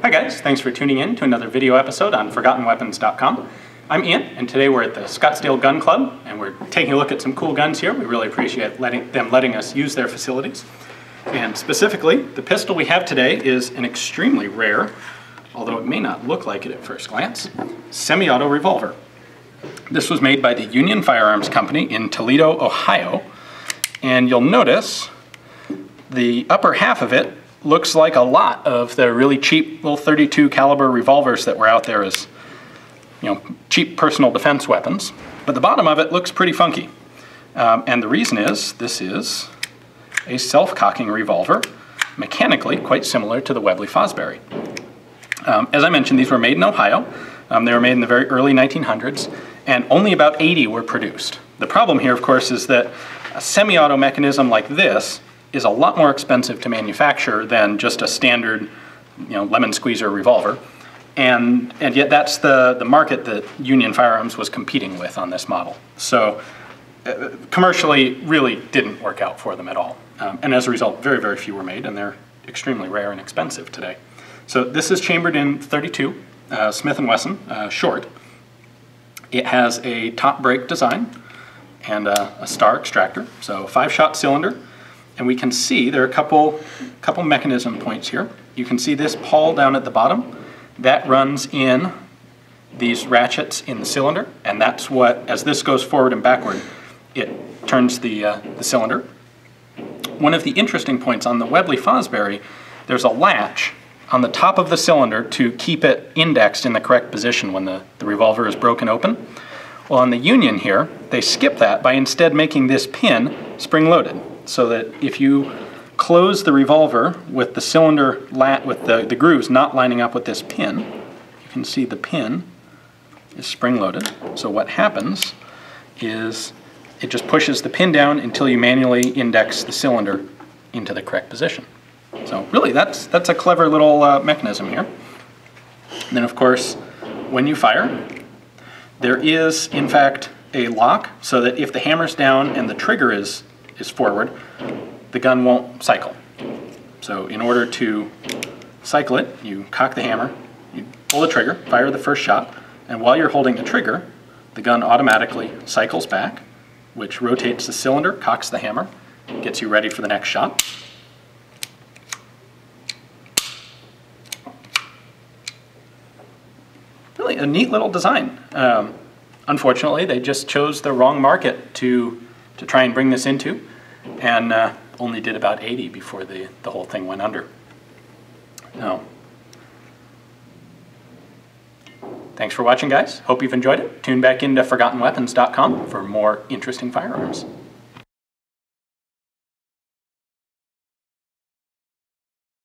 Hi guys, thanks for tuning in to another video episode on ForgottenWeapons.com. I'm Ian, and today we're at the Scottsdale Gun Club, and we're taking a look at some cool guns here. We really appreciate them letting us use their facilities. And specifically, the pistol we have today is an extremely rare, although it may not look like it at first glance, semi-auto revolver. This was made by the Union Firearms Company in Toledo, Ohio, and you'll notice the upper half of it looks like a lot of the really cheap little .32 caliber revolvers that were out there as, cheap personal defense weapons. But the bottom of it looks pretty funky. And the reason is, this is a self-cocking revolver, mechanically quite similar to the Webley-Fosbery. As I mentioned, these were made in Ohio. They were made in the very early 1900s, and only about 80 were produced. The problem here, of course, is that a semi-auto mechanism like this is a lot more expensive to manufacture than just a standard, lemon squeezer revolver. And yet that's the market that Union Firearms was competing with on this model. So commercially, really didn't work out for them at all. And as a result, very, very few were made, and they're extremely rare and expensive today. So this is chambered in .32, Smith & Wesson, short. It has a top break design and a star extractor, so 5-shot cylinder. And we can see there are a couple mechanism points here. You can see this pawl down at the bottom. That runs in these ratchets in the cylinder, and that's what, as this goes forward and backward, it turns the cylinder. One of the interesting points on the Webley-Fosbery, there's a latch on the top of the cylinder to keep it indexed in the correct position when the revolver is broken open. Well, on the Union here, they skip that by instead making this pin spring-loaded, so that if you close the revolver with the cylinder, with the grooves not lining up with this pin, you can see the pin is spring-loaded. So what happens is it just pushes the pin down until you manually index the cylinder into the correct position. So really, that's a clever little mechanism here. And then of course, when you fire, there is in fact a lock so that if the hammer's down and the trigger is forward, the gun won't cycle. So in order to cycle it, you cock the hammer, you pull the trigger, fire the first shot, and while you're holding the trigger, the gun automatically cycles back, which rotates the cylinder, cocks the hammer, gets you ready for the next shot. Really a neat little design. Unfortunately, they just chose the wrong market to try and bring this into, and only did about 80 before the whole thing went under. Now, thanks for watching, guys. Hope you've enjoyed it. Tune back into ForgottenWeapons.com for more interesting firearms.